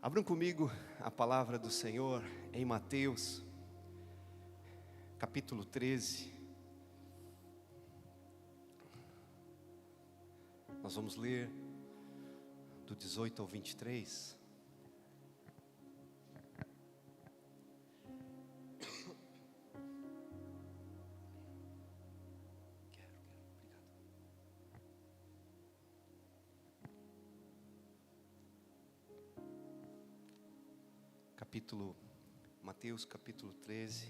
Abram comigo a palavra do Senhor em Mateus, capítulo 13. Nós vamos ler do 18 ao 23. Mateus capítulo 13,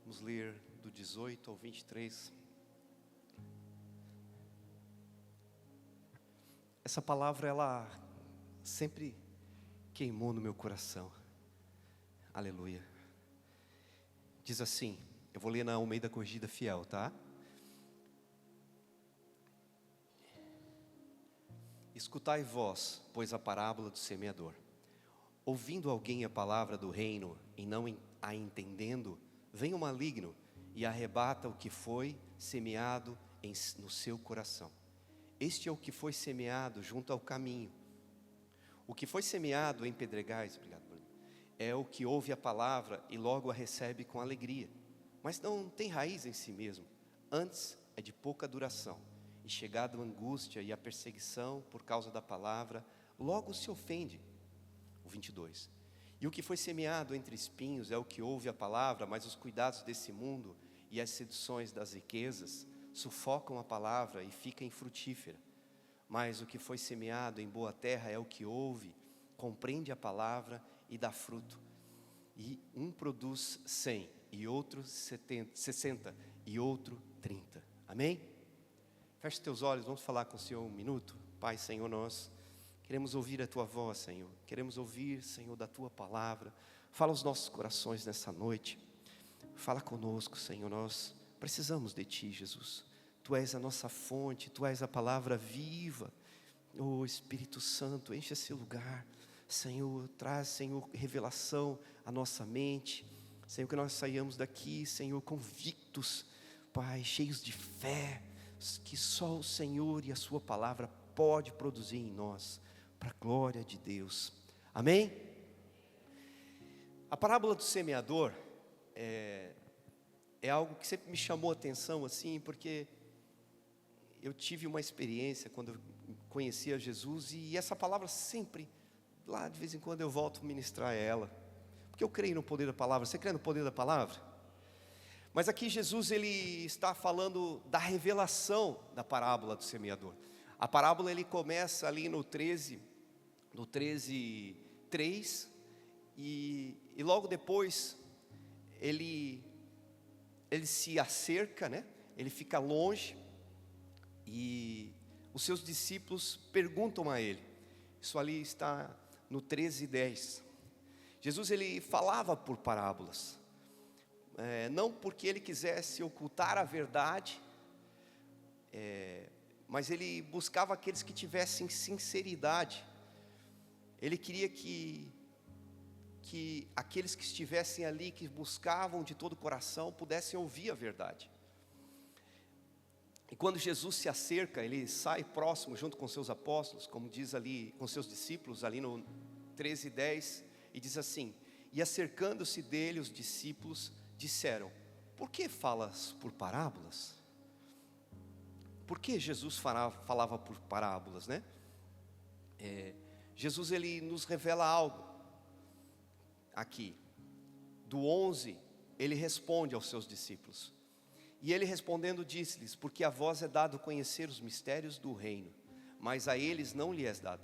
vamos ler do 18 ao 23. Essa palavra, ela sempre queimou no meu coração. Aleluia. Diz assim, eu vou ler na Almeida Corrigida Fiel, tá? Escutai vós, pois, a parábola do semeador. Ouvindo alguém a palavra do reino e não a entendendo, vem o maligno e arrebata o que foi semeado no seu coração. Este é o que foi semeado junto ao caminho. O que foi semeado em pedregais, obrigado, Bruno, é o que ouve a palavra e logo a recebe com alegria, mas não tem raiz em si mesmo, antes é de pouca duração, e chegado a angústia e a perseguição por causa da palavra, logo se ofende. O 22. E o que foi semeado entre espinhos é o que ouve a palavra, mas os cuidados desse mundo e as seduções das riquezas sufocam a palavra e fica infrutífera. Mas o que foi semeado em boa terra é o que ouve, compreende a palavra e dá fruto. E um produz 100, e outro 60, e outro 30. Amém? Feche teus olhos, vamos falar com o Senhor um minuto. Pai, Senhor, nós queremos ouvir a Tua voz, Senhor. Queremos ouvir, Senhor, da Tua palavra. Fala aos nossos corações nessa noite. Fala conosco, Senhor. Nós precisamos de Ti, Jesus. Tu és a nossa fonte, Tu és a palavra viva. Oh, Espírito Santo, enche esse lugar. Senhor, traz, Senhor, revelação à nossa mente. Senhor, que nós saiamos daqui, Senhor, convictos, Pai, cheios de fé, que só o Senhor e a Sua palavra pode produzir em nós, para a glória de Deus. Amém? A parábola do semeador é algo que sempre me chamou a atenção, assim, porque eu tive uma experiência quando eu conhecia Jesus, e essa palavra sempre, lá de vez em quando eu volto a ministrar ela, porque eu creio no poder da palavra. Você crê no poder da palavra? Mas aqui Jesus, ele está falando da revelação da parábola do semeador. A parábola, ele começa ali no 13, 3, e logo depois ele se acerca, né? Ele fica longe, e os seus discípulos perguntam a ele. Isso ali está no 13:10. Jesus, ele falava por parábolas, não porque ele quisesse ocultar a verdade, mas ele buscava aqueles que tivessem sinceridade. Ele queria que aqueles que estivessem ali, que buscavam de todo o coração, pudessem ouvir a verdade. E quando Jesus se acerca, ele sai próximo junto com seus apóstolos, como diz ali, com seus discípulos, ali no 13:10, e diz assim: e acercando-se dele os discípulos disseram: por que falas por parábolas? Por que Jesus falava por parábolas, né? Jesus, ele nos revela algo aqui. Do 11, ele responde aos seus discípulos. E ele respondendo disse-lhes: porque a vós é dado conhecer os mistérios do reino, mas a eles não lhe é dado.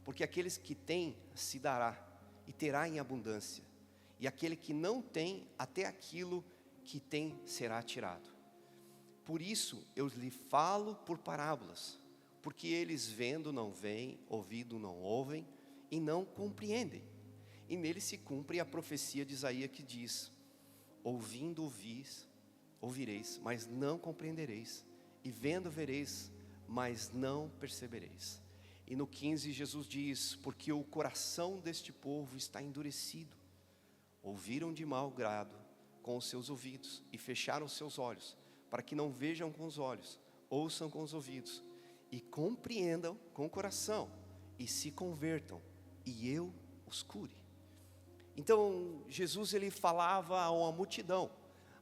Porque aqueles que têm se dará, e terá em abundância. E aquele que não tem, até aquilo que tem será tirado. Por isso eu lhe falo por parábolas, porque eles vendo não veem, ouvindo não ouvem, e não compreendem. E nele se cumpre a profecia de Isaías que diz: ouvindo ouvireis, mas não compreendereis, e vendo vereis, mas não percebereis. E no 15 Jesus diz: porque o coração deste povo está endurecido, ouviram de mau grado com os seus ouvidos, e fecharam os seus olhos, para que não vejam com os olhos, ouçam com os ouvidos, e compreendam com o coração, e se convertam, e eu os cure. Então Jesus ele falava a uma multidão.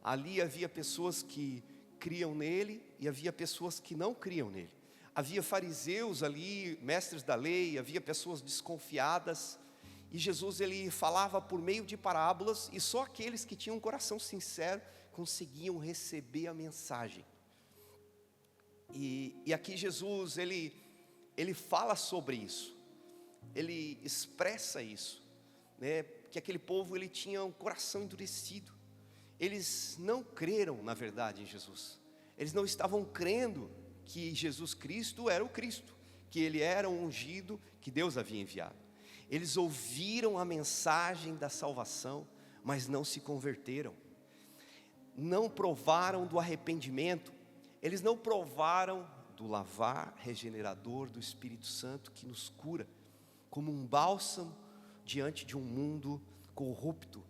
Ali havia pessoas que criam nele e havia pessoas que não criam nele. Havia fariseus ali, mestres da lei, havia pessoas desconfiadas. E Jesus ele falava por meio de parábolas, e só aqueles que tinham um coração sincero conseguiam receber a mensagem. E aqui Jesus ele fala sobre isso, ele expressa isso, né? Que aquele povo ele tinha um coração endurecido. Eles não creram na verdade em Jesus. Eles não estavam crendo que Jesus Cristo era o Cristo, que Ele era o ungido que Deus havia enviado. Eles ouviram a mensagem da salvação, mas não se converteram. Não provaram do arrependimento. Eles não provaram do lavar regenerador do Espírito Santo que nos cura, como um bálsamo diante de um mundo corrupto.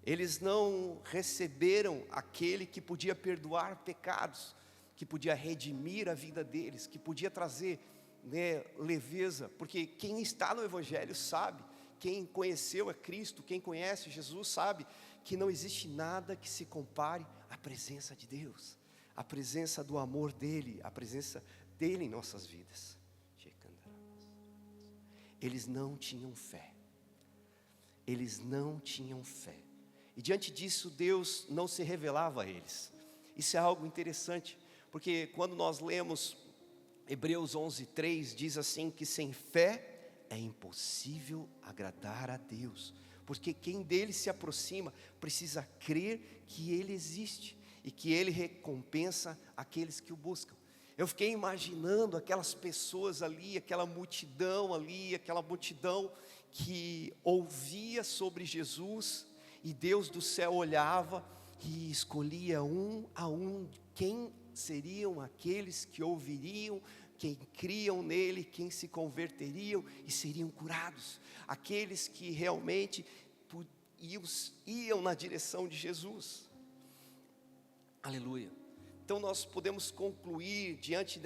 Eles não receberam aquele que podia perdoar pecados, que podia redimir a vida deles, que podia trazer, né, leveza, porque quem está no Evangelho sabe, quem conheceu a Cristo, quem conhece Jesus sabe que não existe nada que se compare à presença de Deus, à presença do amor dEle, à presença dEle em nossas vidas. Eles não tinham fé, eles não tinham fé, e diante disso Deus não se revelava a eles. Isso é algo interessante, porque quando nós lemos Hebreus 11:3, diz assim que sem fé é impossível agradar a Deus, porque quem dele se aproxima precisa crer que Ele existe e que Ele recompensa aqueles que o buscam. Eu fiquei imaginando aquelas pessoas ali, aquela multidão que ouvia sobre Jesus, e Deus do céu olhava e escolhia um a um quem seriam aqueles que ouviriam, quem criam nele, quem se converteriam e seriam curados, aqueles que realmente iam na direção de Jesus. Aleluia. Então nós podemos concluir diante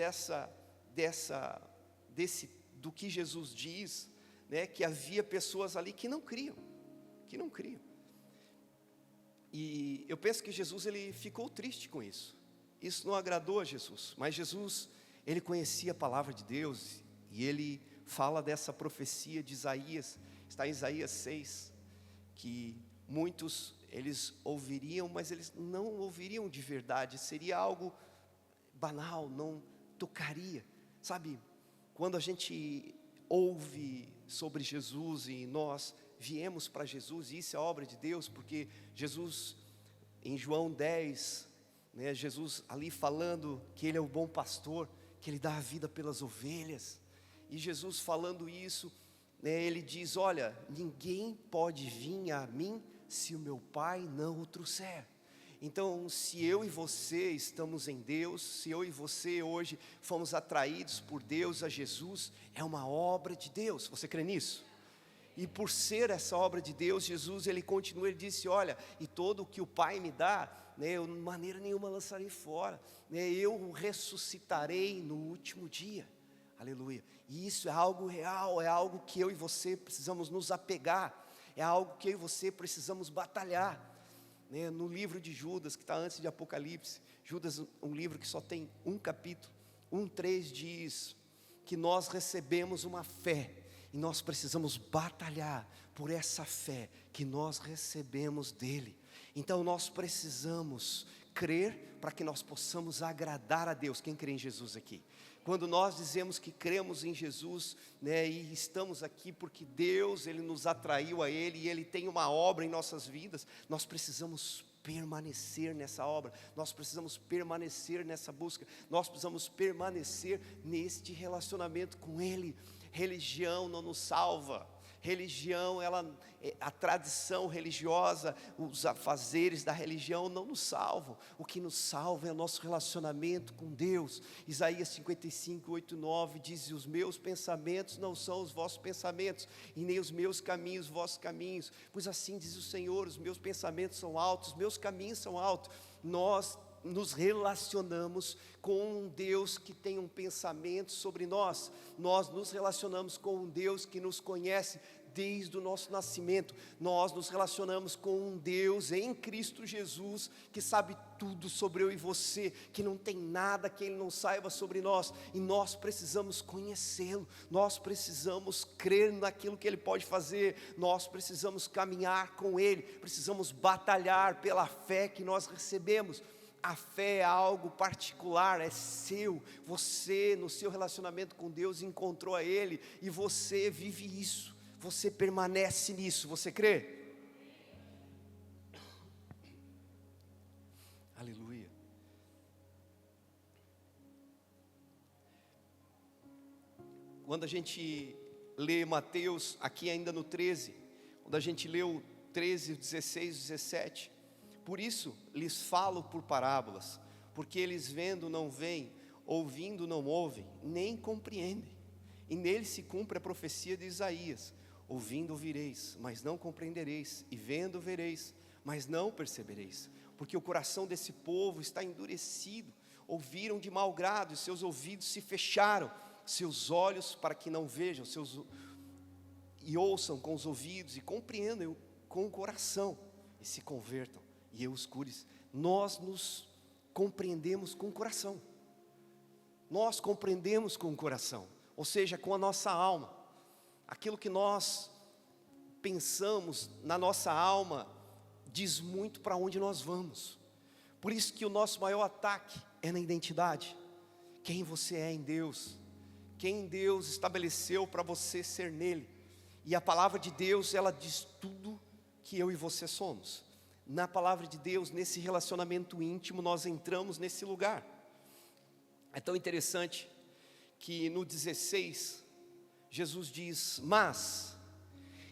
do que Jesus diz, né, que havia pessoas ali que não criam. E eu penso que Jesus ele ficou triste com isso. Isso não agradou a Jesus, mas Jesus, ele conhecia a palavra de Deus, e ele fala dessa profecia de Isaías, está em Isaías 6, que muitos eles ouviriam, mas eles não ouviriam de verdade, seria algo banal, não tocaria. Sabe, quando a gente ouve sobre Jesus e nós viemos para Jesus, e isso é obra de Deus, porque Jesus, em João 10, né, Jesus ali falando que Ele é o bom pastor, que Ele dá a vida pelas ovelhas, e Jesus falando isso, né, Ele diz, olha, ninguém pode vir a mim se o meu Pai não o trouxer. Então, se eu e você estamos em Deus, se eu e você hoje fomos atraídos por Deus a Jesus, é uma obra de Deus. Você crê nisso? E por ser essa obra de Deus, Jesus ele continua, ele disse, olha, e todo o que o Pai me dá, né, eu de maneira nenhuma lançarei fora, né, eu o ressuscitarei no último dia. Aleluia. E isso é algo real, é algo que eu e você precisamos nos apegar, é algo que eu e você precisamos batalhar, né? No livro de Judas, que está antes de Apocalipse, Judas, um livro que só tem um capítulo, 1:3 diz que nós recebemos uma fé, e nós precisamos batalhar por essa fé que nós recebemos dele. Então nós precisamos crer para que nós possamos agradar a Deus. Quem crê em Jesus aqui? Quando nós dizemos que cremos em Jesus, né, e estamos aqui porque Deus, Ele nos atraiu a Ele, e Ele tem uma obra em nossas vidas, nós precisamos permanecer nessa obra, nós precisamos permanecer nessa busca, nós precisamos permanecer neste relacionamento com Ele. Religião não nos salva. Religião, a tradição religiosa, os afazeres da religião não nos salvam. O que nos salva é o nosso relacionamento com Deus. Isaías 55, 8, 9 diz, os meus pensamentos não são os vossos pensamentos, e nem os meus caminhos, os vossos caminhos. Pois assim diz o Senhor, os meus pensamentos são altos, os meus caminhos são altos. Nós nos relacionamos com um Deus que tem um pensamento sobre nós. Nós nos relacionamos com um Deus que nos conhece desde o nosso nascimento. Nós nos relacionamos com um Deus em Cristo Jesus, que sabe tudo sobre eu e você, que não tem nada que Ele não saiba sobre nós, e nós precisamos conhecê-lo, nós precisamos crer naquilo que Ele pode fazer, nós precisamos caminhar com Ele, precisamos batalhar pela fé que nós recebemos. A fé é algo particular, é seu. Você, no seu relacionamento com Deus, encontrou a Ele, e você vive isso, você permanece nisso. Você crê? Aleluia. Quando a gente lê Mateus, aqui ainda no 13, quando a gente lê o 13, 16, 17, por isso lhes falo por parábolas, porque eles vendo não veem, ouvindo não ouvem, nem compreendem. E nele se cumpre a profecia de Isaías: ouvindo ouvireis, mas não compreendereis, e vendo vereis, mas não percebereis, porque o coração desse povo está endurecido, ouviram de mau grado, e seus ouvidos se fecharam, seus olhos para que não vejam, e ouçam com os ouvidos, e compreendam com o coração, e se convertam, e eu os cures. Nós nos compreendemos com o coração, nós compreendemos com o coração, ou seja, com a nossa alma. Aquilo que nós pensamos na nossa alma diz muito para onde nós vamos. Por isso que o nosso maior ataque é na identidade. Quem você é em Deus, quem Deus estabeleceu para você ser nele. E a palavra de Deus, ela diz tudo que eu e você somos. Na palavra de Deus, nesse relacionamento íntimo, nós entramos nesse lugar. É tão interessante que no 16, Jesus diz, mas,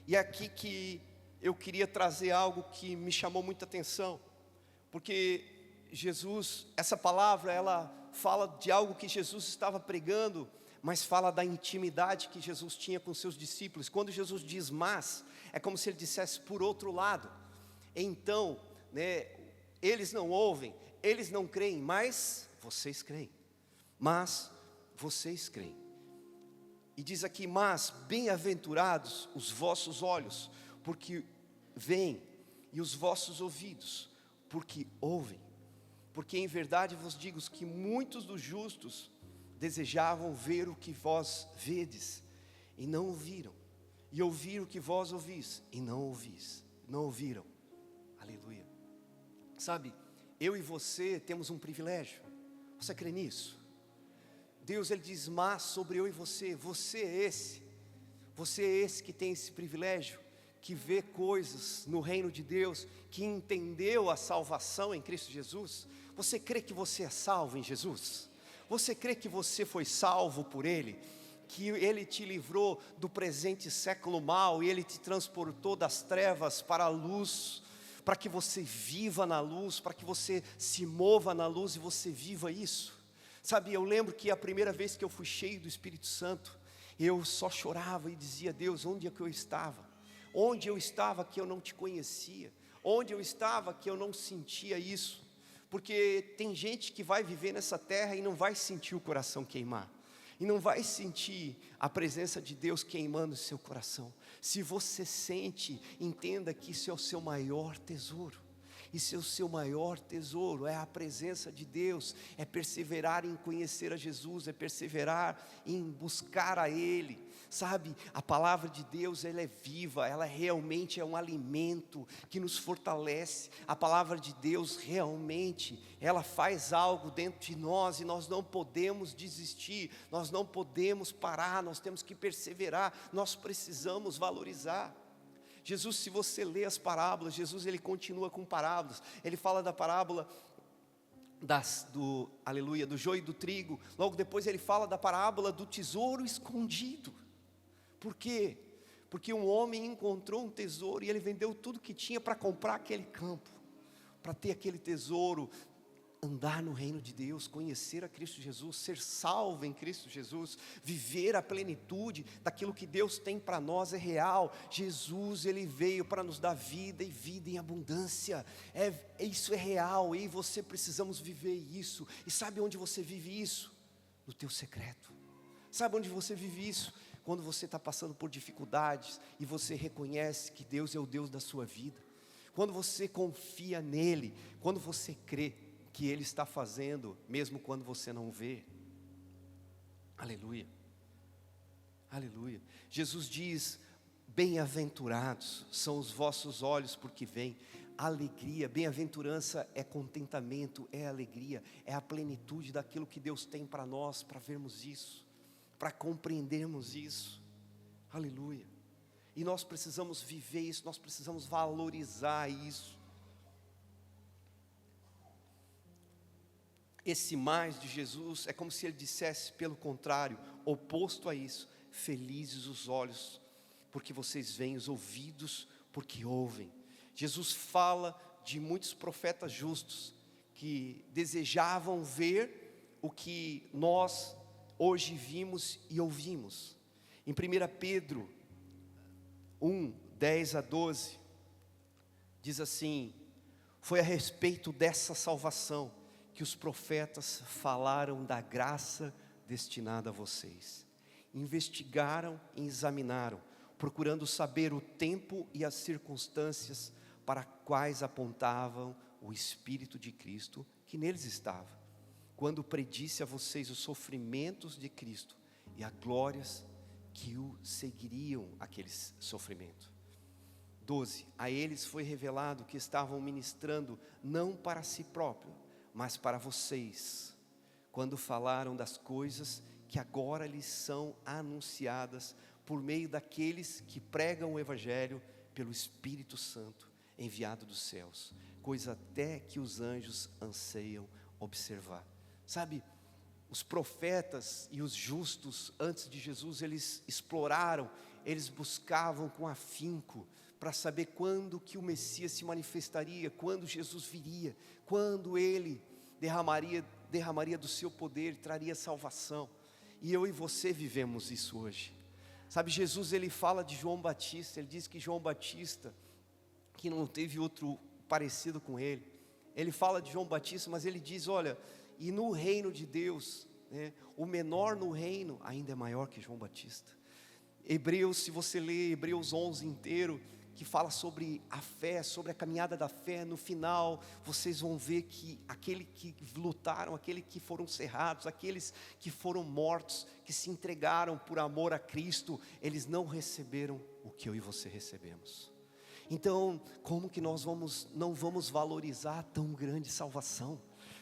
e é aqui que eu queria trazer algo que me chamou muita atenção, porque Jesus, essa palavra, ela fala de algo que Jesus estava pregando, mas fala da intimidade que Jesus tinha com seus discípulos. Quando Jesus diz mas, é como se ele dissesse por outro lado. Então, eles não ouvem, eles não creem, mas vocês creem. Mas vocês creem. E diz aqui, mas bem-aventurados os vossos olhos, porque veem, e os vossos ouvidos, porque ouvem. Porque em verdade vos digo que muitos dos justos desejavam ver o que vós vedes, e não ouviram, e ouvir o que vós ouvis, e não ouvis, não ouviram. Aleluia. Sabe, eu e você temos um privilégio. Você crê nisso? Deus, Ele diz mas sobre eu e você. Você é esse que tem esse privilégio, que vê coisas no reino de Deus, que entendeu a salvação em Cristo Jesus. Você crê que você é salvo em Jesus? Você crê que você foi salvo por Ele? Que Ele te livrou do presente século mal, e Ele te transportou das trevas para a luz, para que você viva na luz, para que você se mova na luz e você viva isso. Sabe, eu lembro que a primeira vez que eu fui cheio do Espírito Santo, eu só chorava e dizia, Deus, onde é que eu estava? Onde eu estava que eu não te conhecia? Onde eu estava que eu não sentia isso? Porque tem gente que vai viver nessa terra e não vai sentir o coração queimar, e não vai sentir a presença de Deus queimando o seu coração. Se você sente, entenda que isso é o seu maior tesouro. Isso é o seu maior tesouro, é a presença de Deus, é perseverar em conhecer a Jesus, é perseverar em buscar a Ele. Sabe, a palavra de Deus, ela é viva, ela realmente é um alimento que nos fortalece. A palavra de Deus realmente, ela faz algo dentro de nós, e nós não podemos desistir, nós não podemos parar, nós temos que perseverar, nós precisamos valorizar. Jesus, se você lê as parábolas, Jesus, ele continua com parábolas. Ele fala da parábola do joio e do trigo. Logo depois ele fala da parábola do tesouro escondido. Por quê? Porque um homem encontrou um tesouro e ele vendeu tudo que tinha para comprar aquele campo, para ter aquele tesouro, andar no reino de Deus, conhecer a Cristo Jesus, ser salvo em Cristo Jesus, viver a plenitude daquilo que Deus tem para nós é real. Jesus, Ele veio para nos dar vida, e vida em abundância. Isso é real, e você precisamos viver isso. E sabe onde você vive isso? No teu secreto. Sabe onde você vive isso? quando você está passando por dificuldades e você reconhece que Deus é o Deus da sua vida, quando você confia nele, quando você crê que Ele está fazendo, mesmo quando você não vê. Aleluia, aleluia. Jesus diz: bem-aventurados são os vossos olhos porque veem. Alegria, bem-aventurança é contentamento, é alegria, é a plenitude daquilo que Deus tem para nós, para vermos isso, para compreendermos isso. Aleluia. E nós precisamos viver isso, nós precisamos valorizar isso. Esse mais de Jesus é como se Ele dissesse, pelo contrário, oposto a isso: felizes os olhos, porque vocês veem, os ouvidos, porque ouvem. Jesus fala de muitos profetas justos, que desejavam ver o que nós hoje vimos e ouvimos. Em 1 Pedro 1, 10 a 12, diz assim: foi a respeito dessa salvação que os profetas falaram da graça destinada a vocês. Investigaram e examinaram, procurando saber o tempo e as circunstâncias para quais apontavam o Espírito de Cristo que neles estava, quando predisse a vocês os sofrimentos de Cristo e as glórias que o seguiriam aqueles sofrimentos. 12. A eles foi revelado que estavam ministrando não para si próprio, mas para vocês, quando falaram das coisas que agora lhes são anunciadas por meio daqueles que pregam o Evangelho pelo Espírito Santo enviado dos céus, coisa até que os anjos anseiam observar. Sabe, os profetas e os justos antes de Jesus, eles exploraram, eles buscavam com afinco para saber quando que o Messias se manifestaria, quando Jesus viria, quando Ele derramaria do seu poder, traria salvação. E eu e você vivemos isso hoje. Sabe, Jesus, Ele fala de João Batista, Ele diz que João Batista, que não teve outro parecido com ele, Ele fala de João Batista, mas Ele diz: olha, e no reino de Deus, o menor no reino ainda é maior que João Batista. Hebreus, se você ler Hebreus 11 inteiro, que fala sobre a fé, sobre a caminhada da fé, no final vocês vão ver que aquele que lutaram, aqueles que foram cerrados, aqueles que foram mortos, que se entregaram por amor a Cristo, eles não receberam o que eu e você recebemos. Então, como que nós não vamos valorizar tão grande salvação?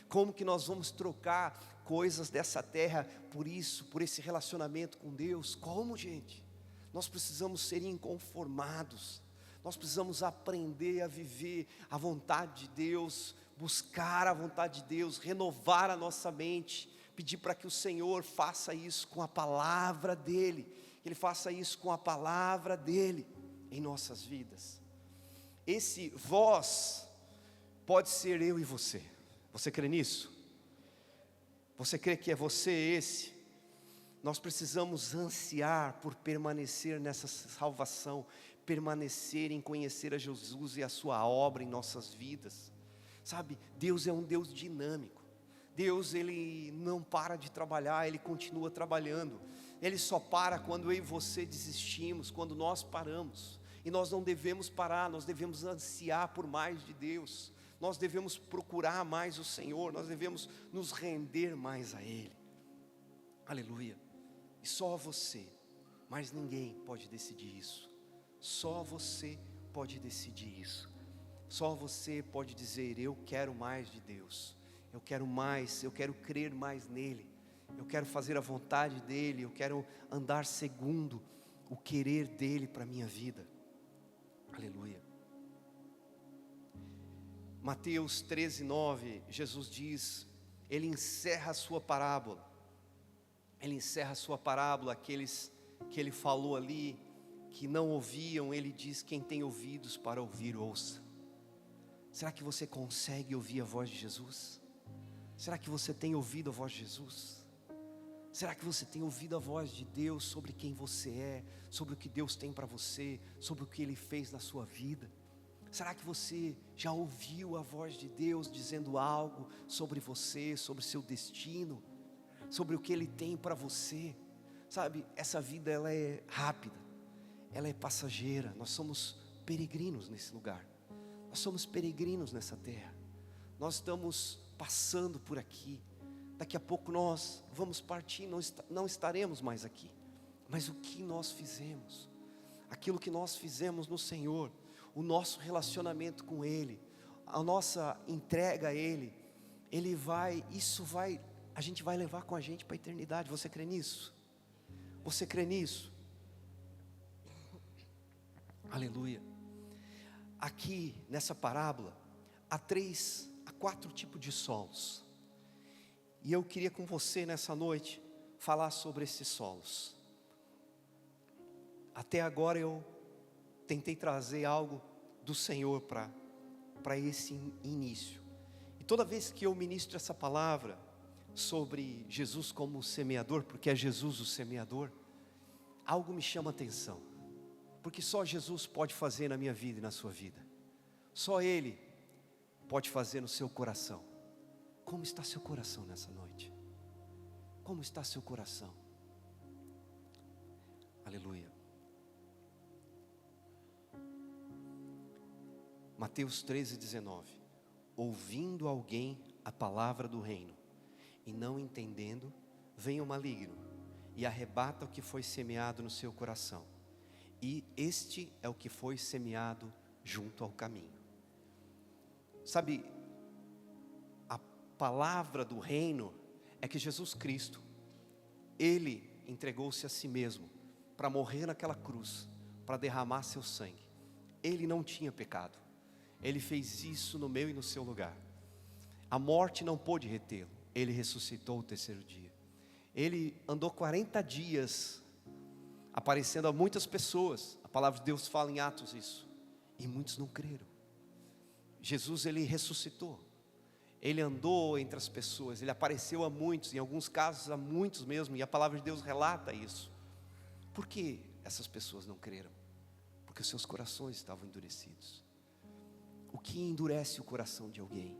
Como que nós vamos trocar coisas dessa terra por isso, por esse relacionamento com Deus? Como, gente? Nós precisamos ser inconformados, nós precisamos aprender a viver a vontade de Deus, buscar a vontade de Deus, renovar a nossa mente, pedir para que o Senhor faça isso com a palavra dEle, que Ele faça isso com a palavra dEle em nossas vidas. Esse vós pode ser eu e você. Você crê nisso? Você crê que é você esse? Nós precisamos ansiar por permanecer nessa salvação, permanecer em conhecer a Jesus e a sua obra em nossas vidas. Sabe, Deus é um Deus dinâmico. Deus, Ele não para de trabalhar, Ele continua trabalhando. Ele só para quando eu e você desistimos, quando nós paramos. E nós não devemos parar, nós devemos ansiar por mais de Deus. Nós devemos procurar mais o Senhor, nós devemos nos render mais a Ele. Aleluia. E só você, mais ninguém pode decidir isso. Só você pode decidir isso. Só você pode dizer: eu quero mais de Deus. Eu quero mais, eu quero crer mais nele. Eu quero fazer a vontade dele, eu quero andar segundo o querer dele para a minha vida. Aleluia. Mateus 13, 9, Jesus diz, Ele encerra a sua parábola. Ele encerra a sua parábola, aqueles que Ele falou ali, que não ouviam, Ele diz: quem tem ouvidos para ouvir, ouça. Será que você consegue ouvir a voz de Jesus? Será que você tem ouvido a voz de Jesus? Será que você tem ouvido a voz de Deus sobre quem você é, sobre o que Deus tem para você, sobre o que Ele fez na sua vida? Será que você já ouviu a voz de Deus dizendo algo sobre você, sobre seu destino, sobre o que Ele tem para você? Sabe, essa vida ela é rápida, ela é passageira. Nós somos peregrinos nesse lugar. Nós somos peregrinos nessa terra. Nós estamos passando por aqui. Daqui a pouco nós vamos partir, não estaremos mais aqui. Mas o que nós fizemos, aquilo que nós fizemos no Senhor, o nosso relacionamento com Ele, a nossa entrega a Ele, a gente vai levar com a gente para a eternidade. Você crê nisso? Você crê nisso? Aleluia. Aqui nessa parábola há 4 tipos de solos. E eu queria com você nessa noite falar sobre esses solos. Até agora eu tentei trazer algo do Senhor para esse início. E toda vez que eu ministro essa palavra sobre Jesus como semeador, porque é Jesus o semeador, algo me chama a atenção. Porque só Jesus pode fazer na minha vida e na sua vida. Só Ele pode fazer no seu coração. Como está seu coração nessa noite? Como está seu coração? Aleluia. Mateus 13:19. Ouvindo alguém a palavra do reino e não entendendo, vem o maligno e arrebata o que foi semeado no seu coração. E este é o que foi semeado junto ao caminho. Sabe, a palavra do reino é que Jesus Cristo, Ele entregou-se a si mesmo para morrer naquela cruz, para derramar seu sangue. Ele não tinha pecado. Ele fez isso no meu e no seu lugar. A morte não pôde retê-lo. Ele ressuscitou o terceiro dia. Ele andou 40 dias aparecendo a muitas pessoas. A palavra de Deus fala em Atos isso. E muitos não creram. Jesus, Ele ressuscitou. Ele andou entre as pessoas. Ele apareceu a muitos, em alguns casos a muitos mesmo. E a palavra de Deus relata isso. Por que essas pessoas não creram? Porque os seus corações estavam endurecidos. O que endurece o coração de alguém?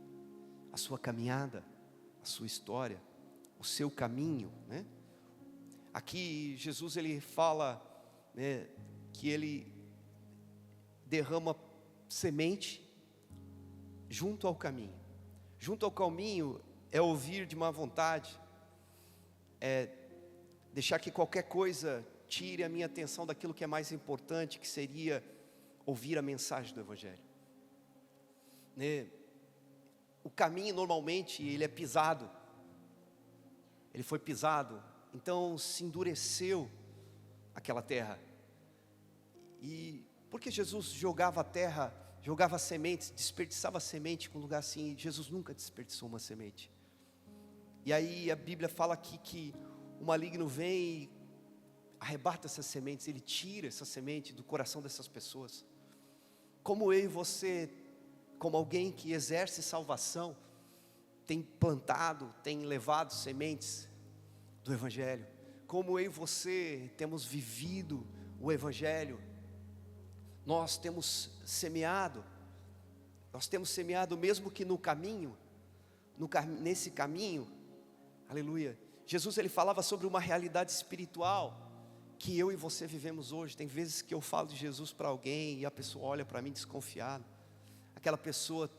A sua caminhada, a sua história, o seu caminho, né? Aqui Jesus Ele fala, né, que Ele derrama semente junto ao caminho. Junto ao caminho é ouvir de má vontade, é deixar que qualquer coisa tire a minha atenção daquilo que é mais importante, que seria ouvir a mensagem do Evangelho. Né? O caminho normalmente ele é pisado, ele foi pisado, então se endureceu aquela terra. E porque Jesus jogava a terra, jogava sementes, desperdiçava semente com um lugar assim, Jesus nunca desperdiçou uma semente. E aí a Bíblia fala aqui que o maligno vem e arrebata essas sementes, ele tira essa semente do coração dessas pessoas. Como eu e você, como alguém que exerce salvação, tem plantado, tem levado sementes do Evangelho. Como eu e você temos vivido o Evangelho, nós temos semeado mesmo que no caminho, nesse caminho, aleluia. Jesus Ele falava sobre uma realidade espiritual que eu e você vivemos hoje. Tem vezes que eu falo de Jesus para alguém e a pessoa olha para mim desconfiada. Aquela pessoa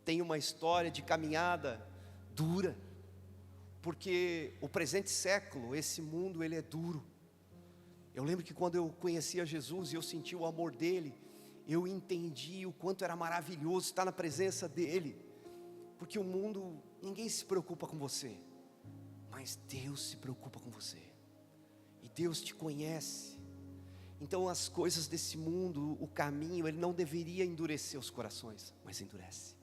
tem uma história de caminhada dura, porque o presente século, esse mundo, ele é duro. Eu lembro que quando eu conhecia Jesus e eu senti o amor dele, eu entendi o quanto era maravilhoso estar na presença dele, porque o mundo, ninguém se preocupa com você, mas Deus se preocupa com você, e Deus te conhece. Então as coisas desse mundo, o caminho, ele não deveria endurecer os corações, mas endurece.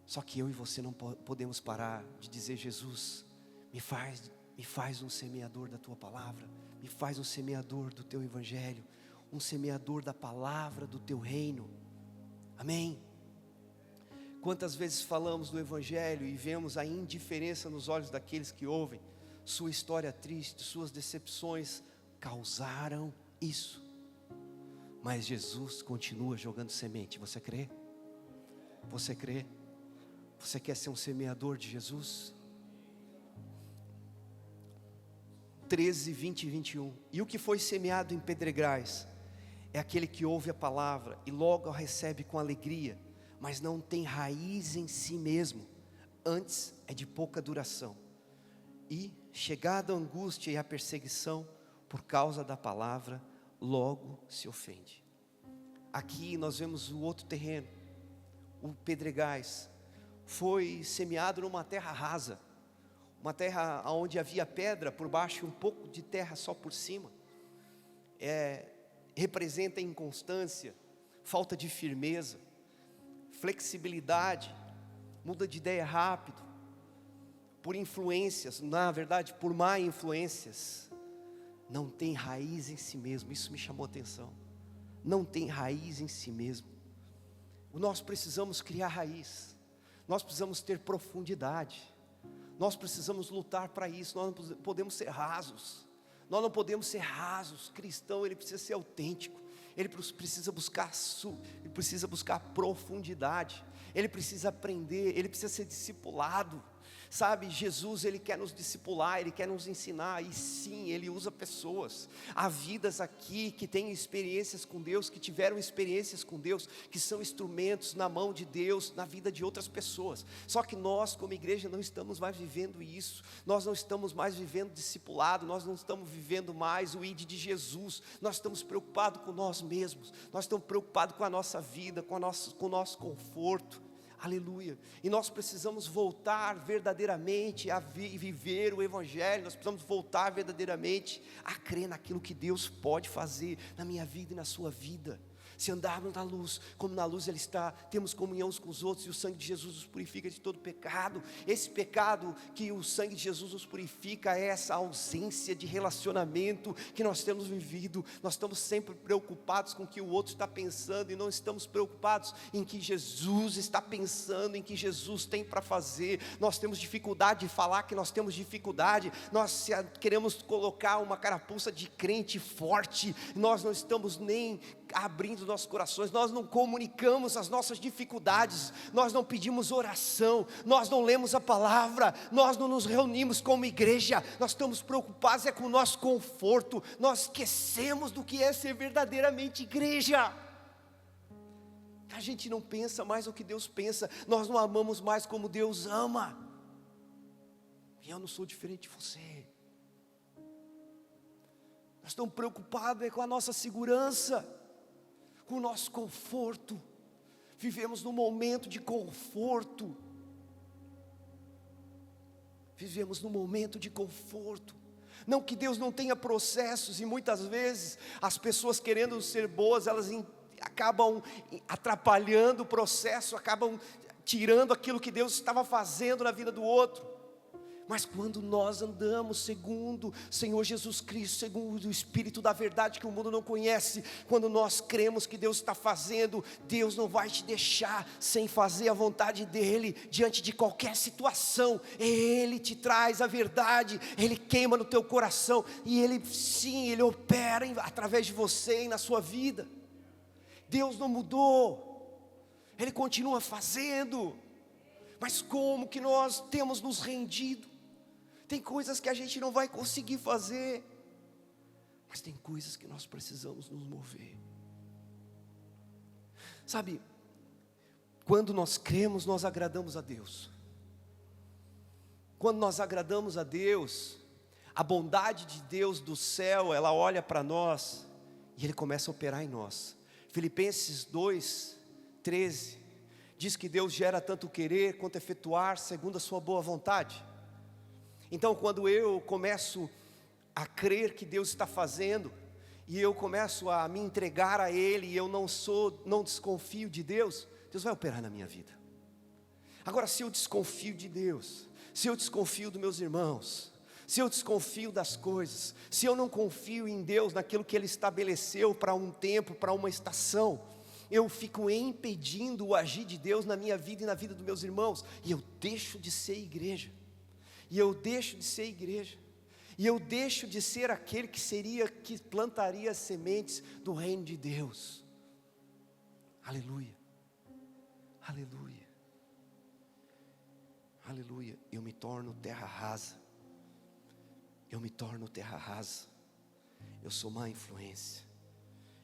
Só que eu e você não podemos parar de dizer: Jesus, me faz um semeador da tua palavra, me faz um semeador do teu evangelho, um semeador da palavra do teu reino. Amém? Quantas vezes falamos do evangelho e vemos a indiferença nos olhos daqueles que ouvem? Sua história triste, suas decepções causaram isso, mas Jesus continua jogando semente. Você crê? Você crê? Você quer ser um semeador de Jesus? 13, 20 e 21. E o que foi semeado em pedregais é aquele que ouve a palavra e logo a recebe com alegria, mas não tem raiz em si mesmo, antes é de pouca duração. E, chegada a angústia e a perseguição, por causa da palavra, logo se ofende. Aqui nós vemos o outro terreno, o pedregais. Foi semeado numa terra rasa, uma terra onde havia pedra por baixo e um pouco de terra só por cima. Representa inconstância, falta de firmeza, flexibilidade, muda de ideia rápido, por influências, na verdade por má influências, não tem raiz em si mesmo. Isso me chamou a atenção, não tem raiz em si mesmo. Nós precisamos criar raiz, nós precisamos ter profundidade, nós precisamos lutar para isso. Nós não podemos ser rasos, nós não podemos ser rasos. Cristão, ele precisa ser autêntico, ele precisa buscar profundidade, ele precisa aprender, ele precisa ser discipulado. Sabe, Jesus, ele quer nos discipular, ele quer nos ensinar, e sim, ele usa pessoas. Há vidas aqui que têm experiências com Deus, que tiveram experiências com Deus, que são instrumentos na mão de Deus, na vida de outras pessoas. Só que nós, como igreja, não estamos mais vivendo isso, nós não estamos mais vivendo discipulado, nós não estamos vivendo mais o ID de Jesus, nós estamos preocupados com nós mesmos, nós estamos preocupados com a nossa vida, com o nosso conforto. Aleluia. E nós precisamos voltar verdadeiramente a viver o Evangelho. Nós precisamos voltar verdadeiramente a crer naquilo que Deus pode fazer na minha vida e na sua vida. Se andarmos na luz, como na luz Ele está, temos comunhão uns com os outros, e o sangue de Jesus nos purifica de todo pecado. Esse pecado que o sangue de Jesus nos purifica é essa ausência de relacionamento que nós temos vivido. Nós estamos sempre preocupados com o que o outro está pensando, e não estamos preocupados em que Jesus está pensando, em que Jesus tem para fazer. Nós temos dificuldade de falar que nós temos dificuldade, nós queremos colocar uma carapuça de crente forte, nós não estamos nem abrindo nossos corações, nós não comunicamos as nossas dificuldades, nós não pedimos oração, nós não lemos a palavra, nós não nos reunimos como igreja, nós estamos preocupados com o nosso conforto, nós esquecemos do que é ser verdadeiramente igreja. A gente não pensa mais o que Deus pensa, nós não amamos mais como Deus ama, e eu não sou diferente de você. Nós estamos preocupados com a nossa segurança, com o nosso conforto. Vivemos num momento de conforto. Vivemos num momento de conforto. Não que Deus não tenha processos, e muitas vezes as pessoas querendo ser boas, elas acabam atrapalhando o processo, acabam tirando aquilo que Deus estava fazendo na vida do outro. Mas quando nós andamos segundo o Senhor Jesus Cristo, segundo o Espírito da verdade que o mundo não conhece, quando nós cremos que Deus está fazendo, Deus não vai te deixar sem fazer a vontade dEle, diante de qualquer situação. Ele te traz a verdade, Ele queima no teu coração, e Ele sim, Ele opera através de você e na sua vida. Deus não mudou, Ele continua fazendo, mas como que nós temos nos rendido? Tem coisas que a gente não vai conseguir fazer, mas tem coisas que nós precisamos nos mover. Sabe, quando nós cremos, nós agradamos a Deus. Quando nós agradamos a Deus, a bondade de Deus do céu, ela olha para nós e Ele começa a operar em nós. Filipenses 2:13 diz que Deus gera tanto querer quanto efetuar segundo a sua boa vontade. Então, quando eu começo a crer que Deus está fazendo, e eu começo a me entregar a Ele, e eu não desconfio de Deus, Deus vai operar na minha vida. Agora, se eu desconfio de Deus, se eu desconfio dos meus irmãos, se eu desconfio das coisas, se eu não confio em Deus, naquilo que Ele estabeleceu para um tempo, para uma estação, eu fico impedindo o agir de Deus na minha vida e na vida dos meus irmãos, e eu deixo de ser igreja. E eu deixo de ser igreja, e eu deixo de ser aquele que plantaria as sementes do reino de Deus. Aleluia, aleluia, aleluia. Eu me torno terra rasa, eu me torno terra rasa, eu sou má influência,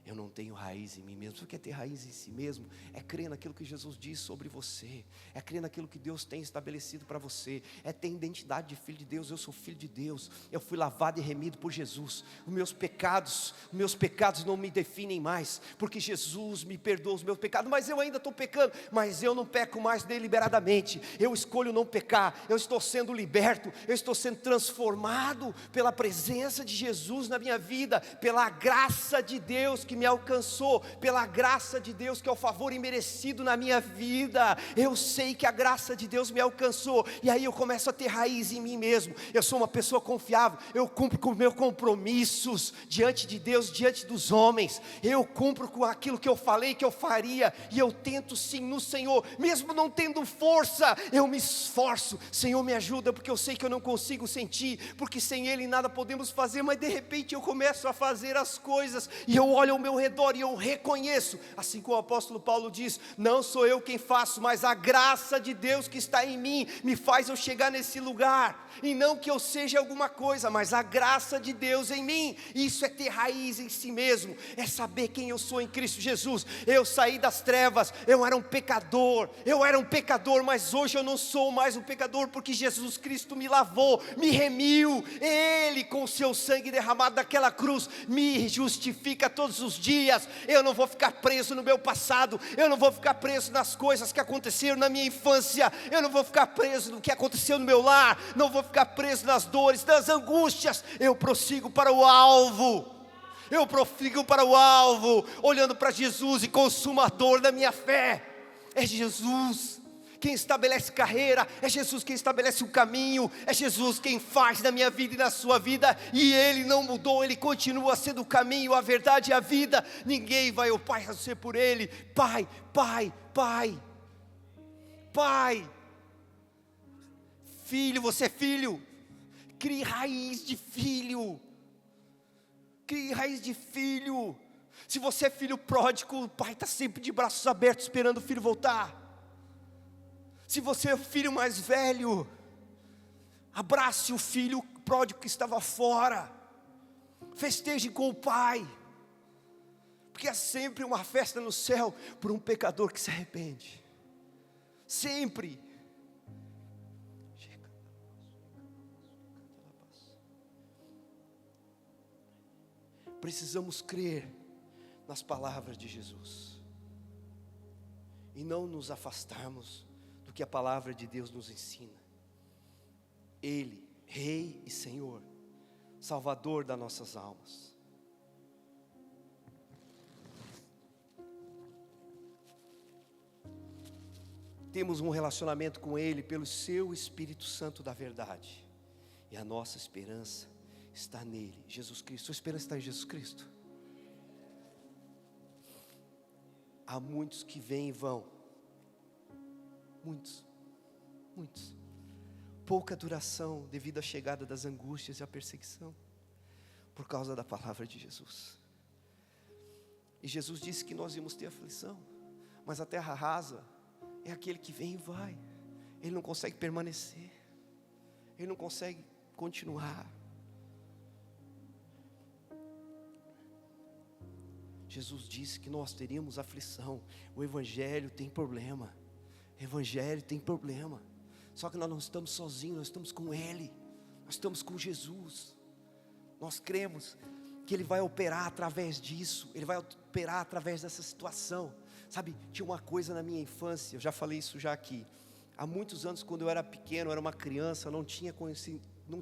eu não tenho raiz em mim mesmo. O que é ter raiz em si mesmo? É crer naquilo que Jesus diz sobre você, é crer naquilo que Deus tem estabelecido para você, é ter identidade de filho de Deus. Eu sou filho de Deus, eu fui lavado e remido por Jesus. Os meus pecados não me definem mais, porque Jesus me perdoa os meus pecados. Mas eu ainda estou pecando, mas eu não peco mais deliberadamente, eu escolho não pecar, eu estou sendo liberto, eu estou sendo transformado pela presença de Jesus na minha vida, pela graça de Deus que me alcançou, pela graça de Deus que é o favor imerecido na minha vida. Eu sei que a graça de Deus me alcançou, e aí eu começo a ter raiz em mim mesmo. Eu sou uma pessoa confiável, eu cumpro com os meus compromissos diante de Deus, diante dos homens. Eu cumpro com aquilo que eu falei que eu faria, e eu tento sim no Senhor, mesmo não tendo força, eu me esforço. Senhor, me ajuda, porque eu sei que eu não consigo sem Ti, porque sem Ele nada podemos fazer. Mas de repente eu começo a fazer as coisas, e eu olho ao meu redor e eu reconheço, assim como o apóstolo Paulo diz: não sou eu quem faço, mas a graça de Deus que está em mim me faz eu chegar nesse lugar. E não que eu seja alguma coisa, mas a graça de Deus em mim. Isso é ter raiz em si mesmo, é saber quem eu sou em Cristo Jesus. Eu saí das trevas, eu era um pecador, mas hoje eu não sou mais um pecador, porque Jesus Cristo me lavou, me remiu. Ele, com o seu sangue derramado daquela cruz, me justifica todos os dias. Eu não vou ficar preso no meu passado, eu não vou ficar preso nas coisas que aconteceram na minha infância, eu não vou ficar preso no que aconteceu no meu lar, não vou ficar preso nas dores, nas angústias. Eu prossigo para o alvo, olhando para Jesus e consumador da minha fé. É Jesus quem estabelece carreira, é Jesus quem estabelece o caminho, é Jesus quem faz na minha vida e na sua vida, e Ele não mudou, Ele continua sendo o caminho, a verdade e a vida. Ninguém vai ao Pai a ser por Ele. Pai, filho, você é filho, crie raiz de filho, Se você é filho pródigo, o pai está sempre de braços abertos esperando o filho voltar. Se você é o filho mais velho, abrace o filho pródigo que estava fora, festeje com o pai, porque é sempre uma festa no céu por um pecador que se arrepende, sempre. Precisamos crer nas palavras de Jesus, e não nos afastarmos do que a palavra de Deus nos ensina. Ele, Rei e Senhor, Salvador das nossas almas. Temos um relacionamento com Ele pelo seu Espírito Santo da verdade, e a nossa esperança está nele, Jesus Cristo. Sua esperança está em Jesus Cristo. Há muitos que vêm e vão, muitos, pouca duração devido à chegada das angústias e à perseguição, por causa da palavra de Jesus. E Jesus disse que nós íamos ter aflição, mas a terra rasa é aquele que vem e vai, ele não consegue permanecer, ele não consegue continuar. Jesus disse que nós teríamos aflição. O Evangelho tem problema, só que nós não estamos sozinhos, nós estamos com Ele, nós estamos com Jesus. Nós cremos que Ele vai operar através disso, Ele vai operar através dessa situação. Sabe, tinha uma coisa na minha infância, eu já falei isso já aqui, há muitos anos, quando eu era pequeno, eu era uma criança, eu não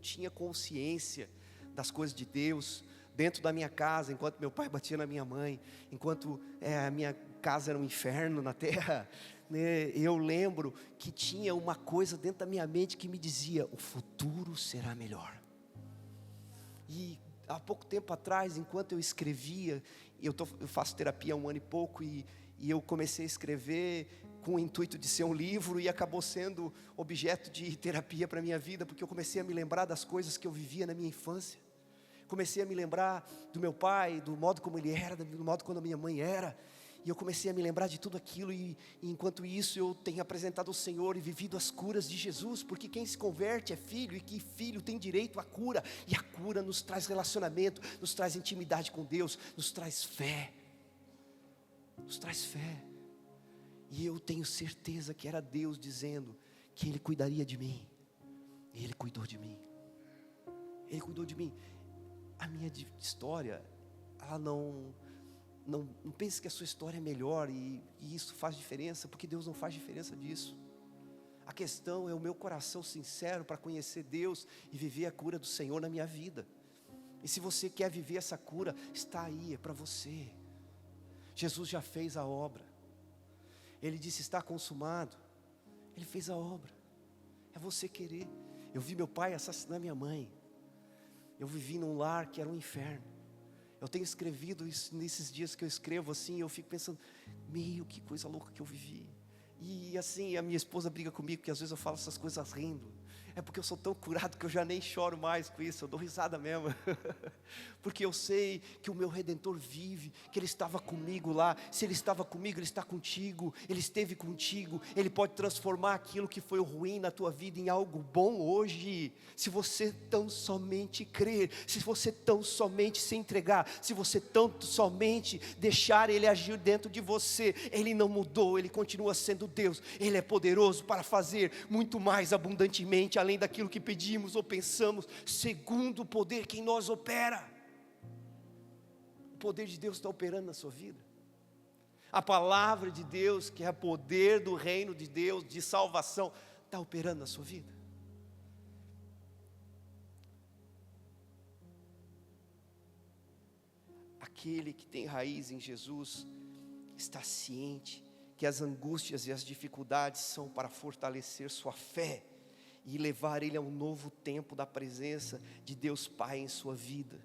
tinha consciência das coisas de Deus. Dentro da minha casa, enquanto meu pai batia na minha mãe, enquanto a minha casa era um inferno na terra, né, eu lembro que tinha uma coisa dentro da minha mente que me dizia: o futuro será melhor. E há pouco tempo atrás, enquanto eu escrevia, eu faço terapia há 1 ano e pouco, e eu comecei a escrever com o intuito de ser um livro, e acabou sendo objeto de terapia para a minha vida, porque eu comecei a me lembrar das coisas que eu vivia na minha infância. Comecei a me lembrar do meu pai, do modo como ele era, do modo como a minha mãe era. E eu comecei a me lembrar de tudo aquilo, e enquanto isso eu tenho apresentado ao Senhor e vivido as curas de Jesus, porque quem se converte é filho, e que filho tem direito à cura, e a cura nos traz relacionamento, nos traz intimidade com Deus, nos traz fé, e eu tenho certeza que era Deus dizendo que Ele cuidaria de mim, e Ele cuidou de mim, a minha história, ela não pense que a sua história é melhor e isso faz diferença, porque Deus não faz diferença disso. A questão é o meu coração sincero para conhecer Deus e viver a cura do Senhor na minha vida. E se você quer viver essa cura, está aí, é para você. Jesus já fez a obra. Ele disse: está consumado. Ele fez a obra. É você querer. Eu vi meu pai assassinar minha mãe. Eu vivi num lar que era um inferno. Eu tenho escrevido isso nesses dias que eu escrevo assim, eu fico pensando, que coisa louca que eu vivi. E assim, a minha esposa briga comigo, porque às vezes eu falo essas coisas rindo. É porque eu sou tão curado que eu já nem choro mais com isso, eu dou risada mesmo. Porque eu sei que o meu Redentor vive, que Ele estava comigo lá. Se Ele estava comigo, Ele está contigo. Ele esteve contigo. Ele pode transformar aquilo que foi ruim na tua vida em algo bom hoje. Se você tão somente crer, se você tão somente se entregar, se você tão somente deixar Ele agir dentro de você. Ele não mudou, Ele continua sendo Deus. Ele é poderoso para fazer muito mais abundantemente, além daquilo que pedimos ou pensamos, segundo o poder que em nós opera. O poder de Deus está operando na sua vida. A palavra de Deus, que é o poder do reino de Deus, de salvação, está operando na sua vida. Aquele que tem raiz em Jesus, está ciente que as angústias e as dificuldades são para fortalecer sua fé, e levar ele a um novo tempo da presença de Deus Pai em sua vida.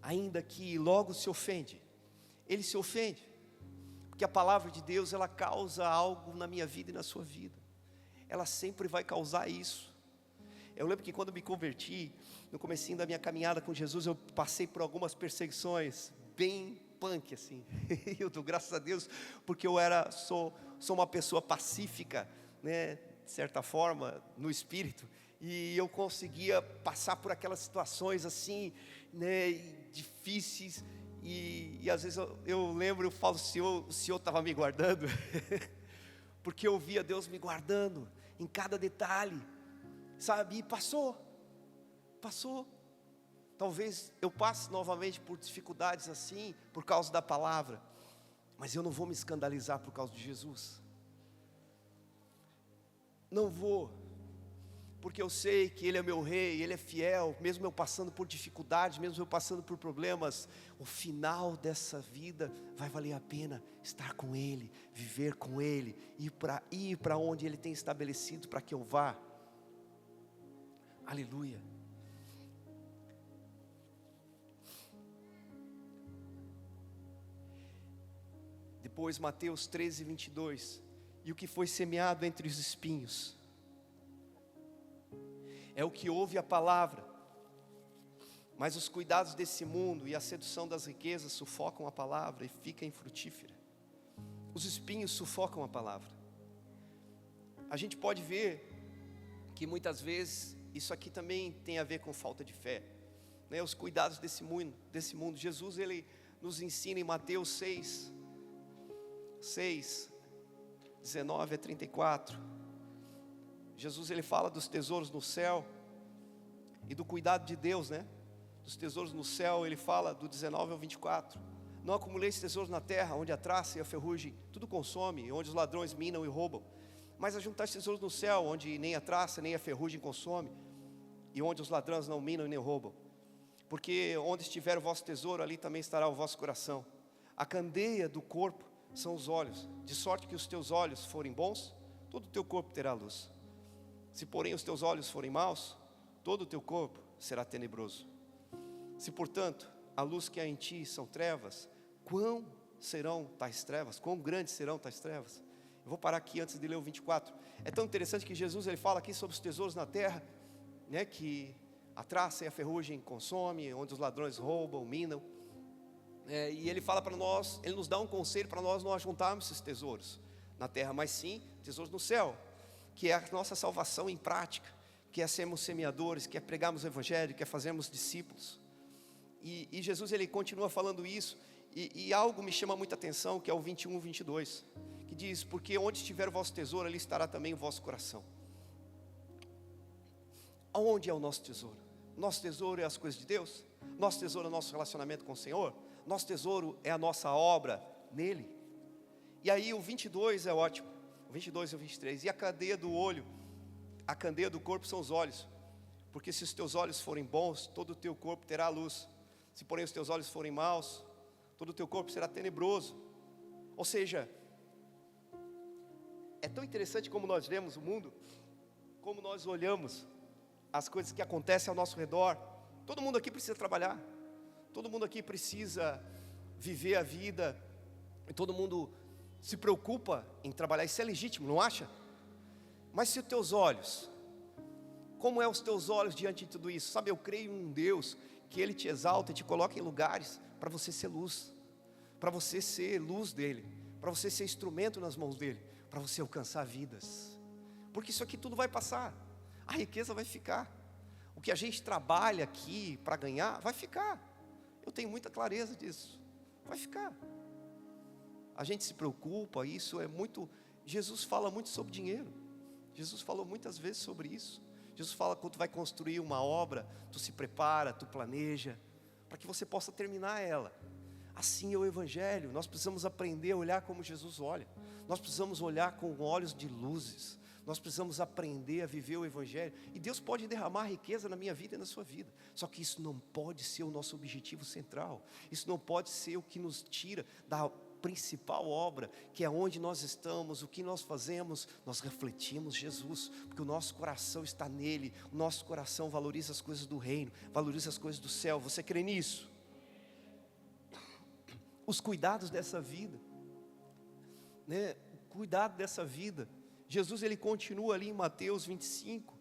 Ainda que logo se ofende, ele se ofende, porque a palavra de Deus, ela causa algo na minha vida e na sua vida, ela sempre vai causar isso. Eu lembro que quando me converti, no comecinho da minha caminhada com Jesus, eu passei por algumas perseguições, bem punk assim, eu dou graças a Deus, porque eu sou uma pessoa pacífica, né, de certa forma, no espírito, e eu conseguia passar por aquelas situações assim, né, difíceis, e às vezes eu lembro, eu falo, o Senhor estava me guardando, porque eu via Deus me guardando, em cada detalhe, sabe, e passou, talvez eu passe novamente por dificuldades assim, por causa da palavra, mas eu não vou me escandalizar por causa de Jesus, não vou, porque eu sei que Ele é meu rei, Ele é fiel, mesmo eu passando por dificuldades, mesmo eu passando por problemas, o final dessa vida vai valer a pena estar com Ele, viver com Ele, ir para onde Ele tem estabelecido para que eu vá, aleluia. Depois Mateus 13, 22, e o que foi semeado entre os espinhos, é o que ouve a palavra, mas os cuidados desse mundo e a sedução das riquezas sufocam a palavra e fica infrutífera. Os espinhos sufocam a palavra. A gente pode ver que muitas vezes isso aqui também tem a ver com falta de fé, né? Os cuidados desse mundo. Jesus, Ele nos ensina em Mateus 6, 19 a 34, Jesus, Ele fala dos tesouros no céu, e do cuidado de Deus, né? Dos tesouros no céu, Ele fala do 19 ao 24, não acumuleis tesouros na terra, onde a traça e a ferrugem tudo consome, onde os ladrões minam e roubam, mas ajuntais tesouros no céu, onde nem a traça nem a ferrugem consome, e onde os ladrões não minam e nem roubam, porque onde estiver o vosso tesouro, ali também estará o vosso coração. A candeia do corpo são os olhos, de sorte que os teus olhos forem bons, todo o teu corpo terá luz. Se porém os teus olhos forem maus, todo o teu corpo será tenebroso. Se portanto a luz que há em ti são trevas, quão grandes serão tais trevas? Eu vou parar aqui antes de ler o 24. É tão interessante que Jesus, Ele fala aqui sobre os tesouros na terra, né, que a traça e a ferrugem consomem, onde os ladrões roubam, minam, E ele fala para nós, ele nos dá um conselho para nós não ajuntarmos esses tesouros na terra, mas sim tesouros no céu, que é a nossa salvação em prática, que é sermos semeadores, que é pregarmos o evangelho, que é fazermos discípulos. E Jesus ele continua falando isso, e algo me chama muita atenção, que é o 21, 22, que diz: porque onde estiver o vosso tesouro, ali estará também o vosso coração. Aonde é o nosso tesouro? Nosso tesouro é as coisas de Deus? Nosso tesouro é o nosso relacionamento com o Senhor? Nosso tesouro é a nossa obra nele? E aí o 22 é ótimo, o 22 e o 23, e a candeia do olho, a candeia do corpo são os olhos, porque se os teus olhos forem bons, todo o teu corpo terá luz, se porém os teus olhos forem maus, todo o teu corpo será tenebroso. Ou seja, é tão interessante como nós vemos o mundo, como nós olhamos as coisas que acontecem ao nosso redor. Todo mundo aqui precisa trabalhar, todo mundo aqui precisa viver a vida, e todo mundo se preocupa em trabalhar, isso é legítimo, não acha? Mas se os teus olhos, como é os teus olhos diante de tudo isso? Sabe, eu creio em um Deus que Ele te exalta e te coloca em lugares para você ser luz, para você ser luz dEle, para você ser instrumento nas mãos dEle, para você alcançar vidas, porque isso aqui tudo vai passar, a riqueza vai ficar, o que a gente trabalha aqui para ganhar, vai ficar, eu tenho muita clareza disso, vai ficar. A gente se preocupa, isso é muito, Jesus fala muito sobre dinheiro, Jesus falou muitas vezes sobre isso. Jesus fala, quando tu vai construir uma obra, tu se prepara, tu planeja, para que você possa terminar ela. Assim é o Evangelho, nós precisamos aprender a olhar como Jesus olha, nós precisamos olhar com olhos de luzes, nós precisamos aprender a viver o Evangelho, e Deus pode derramar riqueza na minha vida e na sua vida, só que isso não pode ser o nosso objetivo central, isso não pode ser o que nos tira da principal obra, que é onde nós estamos, o que nós fazemos, nós refletimos Jesus, porque o nosso coração está nele, o nosso coração valoriza as coisas do reino, valoriza as coisas do céu. Você crê nisso? Os cuidados dessa vida, né? O cuidado dessa vida, Jesus ele continua ali em Mateus 25,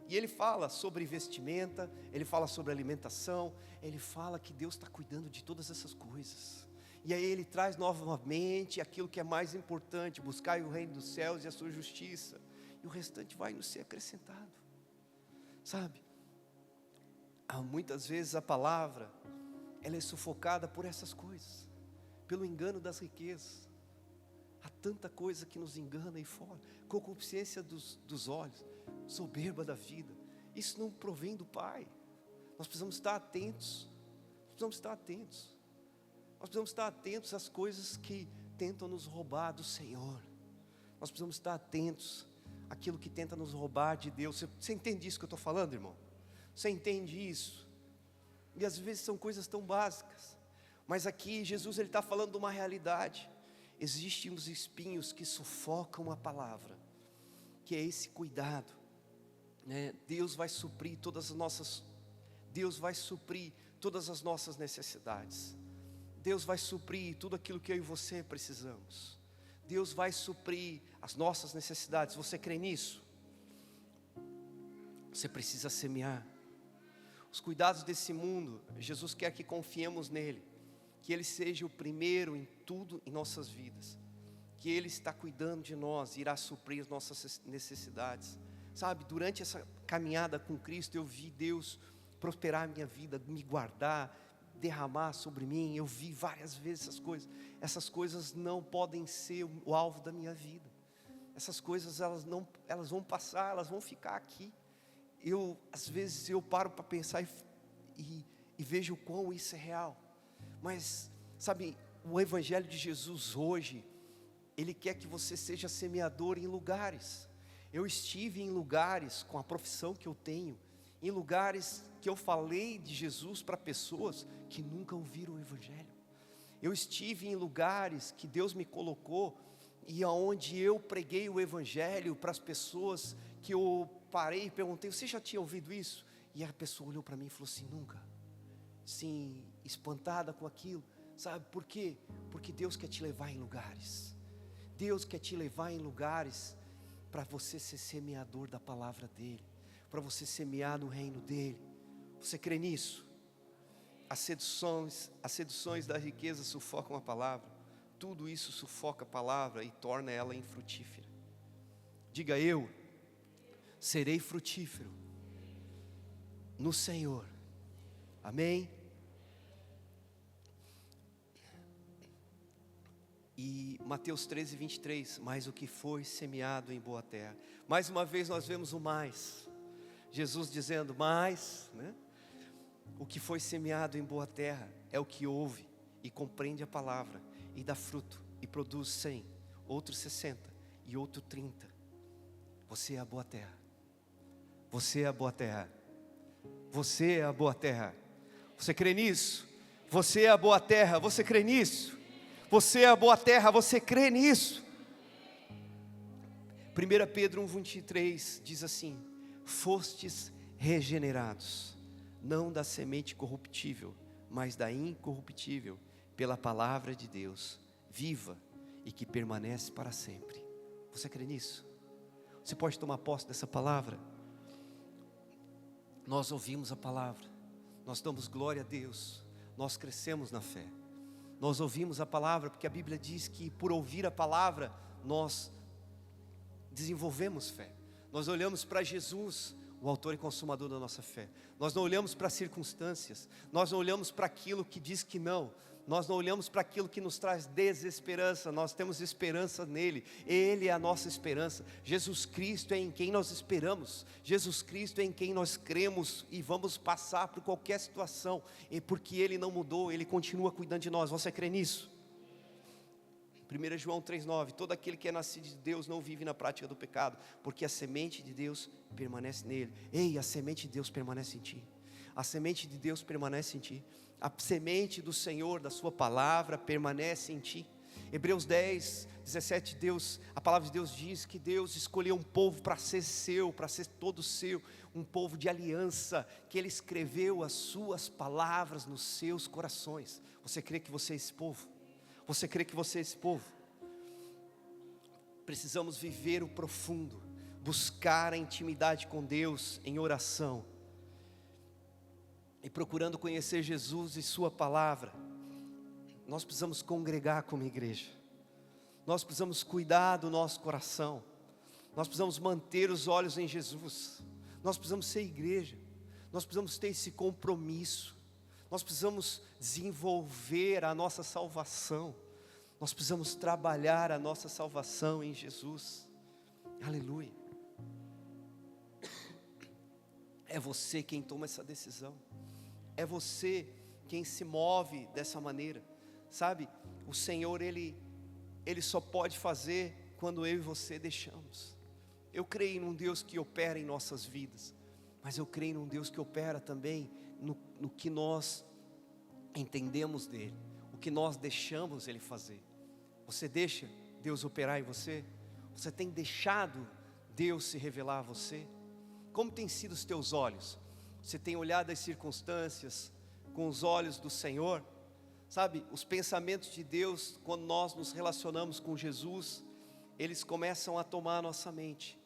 e ele fala sobre vestimenta, ele fala sobre alimentação, ele fala que Deus está cuidando de todas essas coisas. E aí ele traz novamente aquilo que é mais importante: buscai o reino dos céus e a sua justiça, e o restante vai nos ser acrescentado. Sabe, muitas vezes a palavra, ela é sufocada por essas coisas, pelo engano das riquezas. Há tanta coisa que nos engana aí fora, concupiscência dos olhos, soberba da vida, isso não provém do Pai. Nós precisamos estar atentos, precisamos estar atentos. Nós precisamos estar atentos às coisas que tentam nos roubar do Senhor. Nós precisamos estar atentos àquilo que tenta nos roubar de Deus. Você entende isso que eu estou falando, irmão? Você entende isso? E às vezes são coisas tão básicas, mas aqui Jesus ele está falando de uma realidade. Existem uns espinhos que sufocam a palavra, que é esse cuidado, né? Deus vai suprir todas as nossas necessidades. Deus vai suprir tudo aquilo que eu e você precisamos. Deus vai suprir as nossas necessidades. Você crê nisso? Você precisa semear. Os cuidados desse mundo, Jesus quer que confiemos nele, que Ele seja o primeiro em tudo em nossas vidas, que Ele está cuidando de nós, irá suprir as nossas necessidades. Sabe, durante essa caminhada com Cristo, eu vi Deus prosperar a minha vida, me guardar, derramar sobre mim. Eu vi várias vezes essas coisas não podem ser o alvo da minha vida. Essas coisas elas vão passar, elas vão ficar aqui. Às vezes eu paro para pensar e vejo o quão isso é real. Mas sabe, o Evangelho de Jesus hoje, Ele quer que você seja semeador em lugares. Eu estive em lugares com a profissão que eu tenho, em lugares que eu falei de Jesus para pessoas que nunca ouviram o Evangelho. Eu estive em lugares que Deus me colocou, e aonde eu preguei o Evangelho para as pessoas, que eu parei e perguntei: você já tinha ouvido isso? E a pessoa olhou para mim e falou assim: nunca. Sim, espantada com aquilo. Sabe por quê? Porque Deus quer te levar em lugares. Deus quer te levar em lugares para você ser semeador da palavra dEle, para você semear no reino dEle. Você crê nisso? as seduções da riqueza sufocam a palavra. Tudo isso sufoca a palavra e torna ela infrutífera. Diga: eu serei frutífero no Senhor. Amém? E Mateus 13, 23, mas o que foi semeado em boa terra. Mais uma vez nós vemos o mais. Jesus dizendo mais, né? O que foi semeado em boa terra é o que ouve e compreende a palavra e dá fruto e produz 100, outro 60 e outro 30. Você é a boa terra. Você é a boa terra. Você é a boa terra. Você crê nisso? Você é a boa terra. Você crê nisso? Você é a boa terra. Você crê nisso? 1 Pedro 1,23 diz assim: fostes regenerados, não da semente corruptível, mas da incorruptível, pela palavra de Deus, viva e que permanece para sempre. Você crê nisso? Você pode tomar posse dessa palavra? Nós ouvimos a palavra, nós damos glória a Deus, nós crescemos na fé. Nós ouvimos a palavra porque a Bíblia diz que por ouvir a palavra nós desenvolvemos fé. Nós olhamos para Jesus, o autor e consumador da nossa fé. Nós não olhamos para as circunstâncias, nós não olhamos para aquilo que diz que não, nós não olhamos para aquilo que nos traz desesperança. Nós temos esperança nele, ele é a nossa esperança. Jesus Cristo é em quem nós esperamos, Jesus Cristo é em quem nós cremos e vamos passar por qualquer situação, e porque ele não mudou, ele continua cuidando de nós. Você crê nisso? 1 João 3,9, todo aquele que é nascido de Deus não vive na prática do pecado, porque a semente de Deus permanece nele. Ei, a semente de Deus permanece em ti, a semente de Deus permanece em ti, a semente do Senhor, da sua palavra, permanece em ti. Hebreus 10, 17, a palavra de Deus diz que Deus escolheu um povo para ser seu, para ser todo seu, um povo de aliança, que Ele escreveu as suas palavras nos seus corações. Você crê que você é esse povo? Você crê que você é esse povo? Precisamos viver o profundo, buscar a intimidade com Deus em oração, e procurando conhecer Jesus e sua palavra. Nós precisamos congregar como igreja, nós precisamos cuidar do nosso coração, nós precisamos manter os olhos em Jesus, nós precisamos ser igreja, nós precisamos ter esse compromisso, nós precisamos desenvolver a nossa salvação, nós precisamos trabalhar a nossa salvação em Jesus. Aleluia. É você quem toma essa decisão, é você quem se move dessa maneira, sabe? O Senhor, Ele só pode fazer quando eu e você deixamos. Eu creio num Deus que opera em nossas vidas, mas eu creio num Deus que opera também no que nós entendemos dEle, o que nós deixamos Ele fazer. Você deixa Deus operar em você? Você tem deixado Deus se revelar a você? Como tem sido os teus olhos? Você tem olhado as circunstâncias com os olhos do Senhor? Sabe, os pensamentos de Deus, quando nós nos relacionamos com Jesus, eles começam a tomar a nossa mente,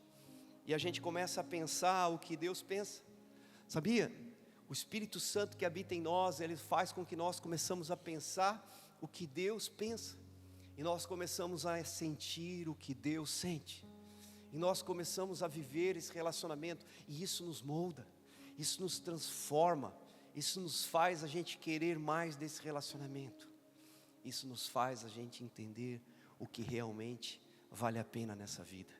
e a gente começa a pensar o que Deus pensa. Sabia? O Espírito Santo que habita em nós, ele faz com que nós começamos a pensar o que Deus pensa, e nós começamos a sentir o que Deus sente, e nós começamos a viver esse relacionamento, e isso nos molda, isso nos transforma, isso nos faz a gente querer mais desse relacionamento, isso nos faz a gente entender o que realmente vale a pena nessa vida.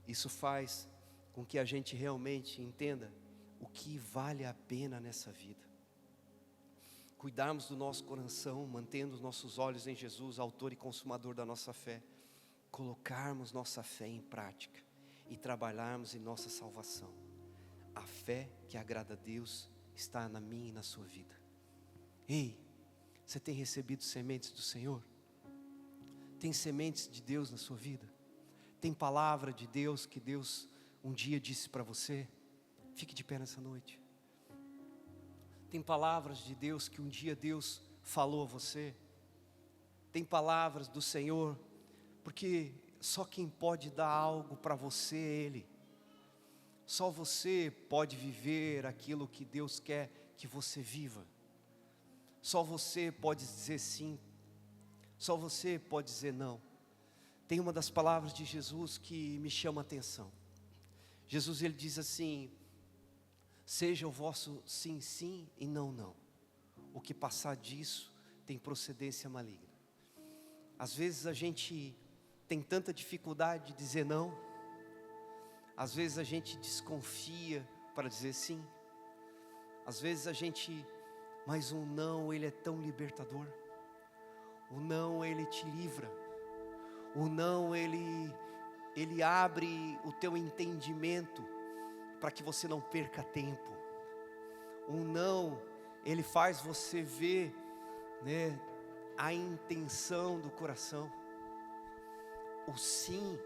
Isso faz com que a gente realmente entenda o que vale a pena nessa vida. Cuidarmos do nosso coração, mantendo os nossos olhos em Jesus, autor e consumador da nossa fé. Colocarmos nossa fé em prática e trabalharmos em nossa salvação. A fé que agrada a Deus está na minha e na sua vida. Ei, você tem recebido sementes do Senhor? Tem sementes de Deus na sua vida? Tem palavra de Deus que Deus um dia disse para você? Fique de pé nessa noite. Tem palavras de Deus que um dia Deus falou a você? Tem palavras do Senhor, porque só quem pode dar algo para você é Ele. Só você pode viver aquilo que Deus quer que você viva. Só você pode dizer sim. Só você pode dizer não. Tem uma das palavras de Jesus que me chama a atenção. Jesus, ele diz assim: seja o vosso sim, sim e não, não. O que passar disso tem procedência maligna. Às vezes a gente tem tanta dificuldade de dizer não. Às vezes a gente desconfia para dizer sim. Às vezes mas o não, ele é tão libertador. O não, ele te livra. O não, ele abre o teu entendimento para que você não perca tempo. O não, ele faz você ver, né, a intenção do coração. O sim,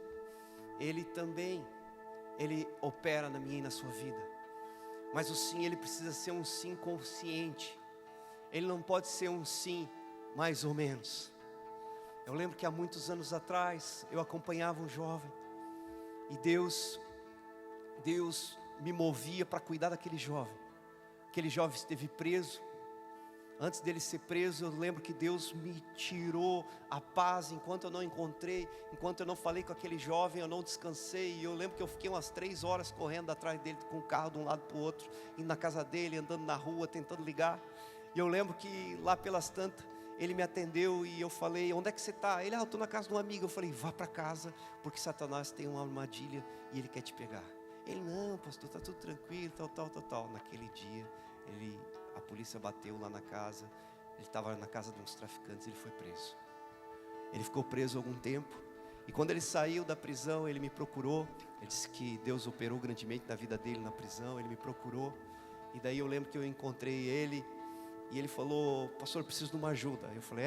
ele também, ele opera na minha e na sua vida. Mas o sim, ele precisa ser um sim consciente. Ele não pode ser um sim mais ou menos. Eu lembro que há muitos anos atrás, eu acompanhava um jovem. E Deus me movia para cuidar daquele jovem. Aquele jovem esteve preso. Antes dele ser preso, eu lembro que Deus me tirou a paz enquanto eu não encontrei, enquanto eu não falei com aquele jovem, eu não descansei. E eu lembro que eu fiquei umas 3 horas correndo atrás dele com o carro de um lado para o outro, indo na casa dele, andando na rua, tentando ligar. E eu lembro que lá pelas tantas, ele me atendeu e eu falei: onde é que você está? Ele: eu estou na casa de um amigo. Eu falei: vá para casa, porque Satanás tem uma armadilha e ele quer te pegar. Ele: não, pastor, está tudo tranquilo, tal. Naquele dia, a polícia bateu lá na casa. Ele estava na casa de uns traficantes, ele foi preso. Ele ficou preso algum tempo. E quando ele saiu da prisão, ele me procurou. Ele disse que Deus operou grandemente na vida dele na prisão. Ele me procurou. E daí eu lembro que eu encontrei ele. E ele falou: pastor, eu preciso de uma ajuda. Eu falei: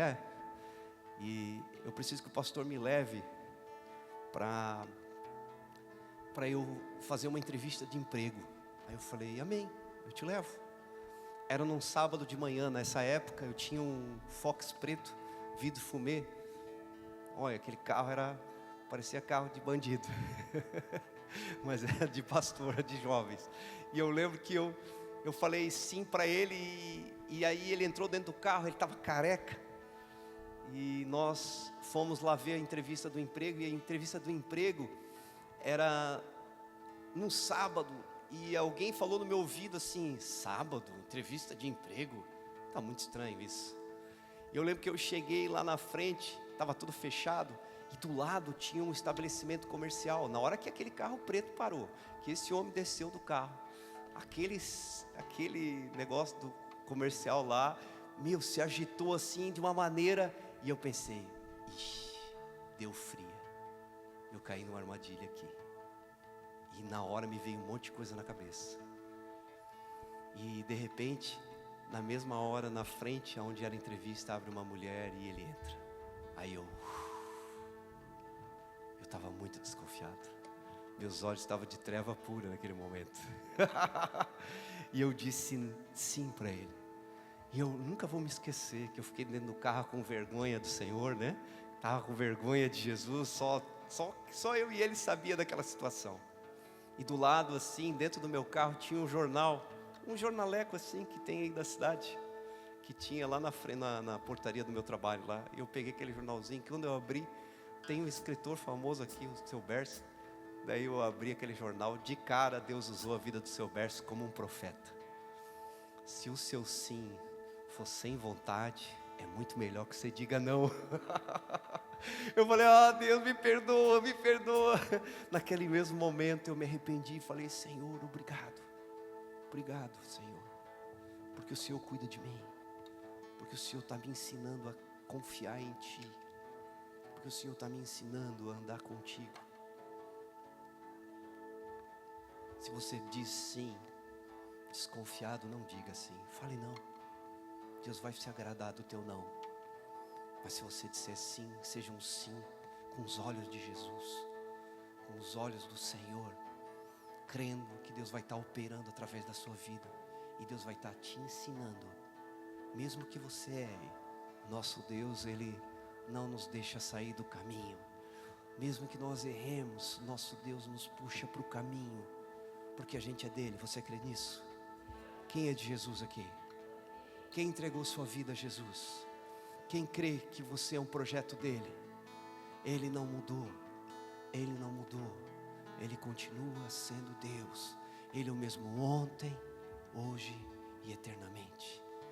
e eu preciso que o pastor me leve para eu fazer uma entrevista de emprego. Aí eu falei: amém, eu te levo. Era num sábado de manhã. Nessa época eu tinha um Fox preto, vidro fumê. Olha, aquele carro parecia carro de bandido. Mas era de pastor, de jovens. E eu lembro que eu falei sim para ele. E aí ele entrou dentro do carro, ele estava careca. E nós fomos lá ver a entrevista do emprego. E a entrevista do emprego era num sábado. E alguém falou no meu ouvido assim: sábado, entrevista de emprego? Está muito estranho isso. Eu lembro que eu cheguei lá na frente, estava tudo fechado. E do lado tinha um estabelecimento comercial. Na hora que aquele carro preto parou, que esse homem desceu do carro, aquele negócio do comercial lá, se agitou assim de uma maneira. E eu pensei: ixi, deu fria. Eu caí numa armadilha aqui. E na hora me veio um monte de coisa na cabeça. E de repente, na mesma hora, na frente onde era a entrevista, abre uma mulher e ele entra. Aí eu estava muito desconfiado. Meus olhos estavam de treva pura naquele momento. E eu disse sim para ele. E eu nunca vou me esquecer que eu fiquei dentro do carro com vergonha do Senhor, né? Estava com vergonha de Jesus, só eu e ele sabia daquela situação. E do lado assim, dentro do meu carro, tinha um jornal, um jornaleco assim que tem aí da cidade, que tinha lá na frente, na portaria do meu trabalho lá. E eu peguei aquele jornalzinho, que quando eu abri, tem um escritor famoso aqui, o seu Berço. Daí eu abri aquele jornal, de cara Deus usou a vida do seu Berço como um profeta. Se o seu sim for sem vontade, é muito melhor que você diga não. Eu falei: Deus, me perdoa, me perdoa. Naquele mesmo momento eu me arrependi e falei: Senhor, obrigado. Obrigado, Senhor, porque o Senhor cuida de mim, porque o Senhor está me ensinando a confiar em Ti, porque o Senhor está me ensinando a andar contigo. Se você diz sim, desconfiado, não diga sim. Fale não. Deus vai se agradar do teu não. Mas se você disser sim, seja um sim com os olhos de Jesus, com os olhos do Senhor, crendo que Deus vai estar operando através da sua vida. E Deus vai estar te ensinando. Mesmo que você erre, nosso Deus, Ele não nos deixa sair do caminho. Mesmo que nós erremos, nosso Deus nos puxa para o caminho. porque a gente é dele. Você crê nisso? Quem é de Jesus aqui? Quem entregou sua vida a Jesus? Quem crê que você é um projeto dele? Ele não mudou. Ele não mudou. Ele continua sendo Deus. Ele é o mesmo ontem, hoje e eternamente.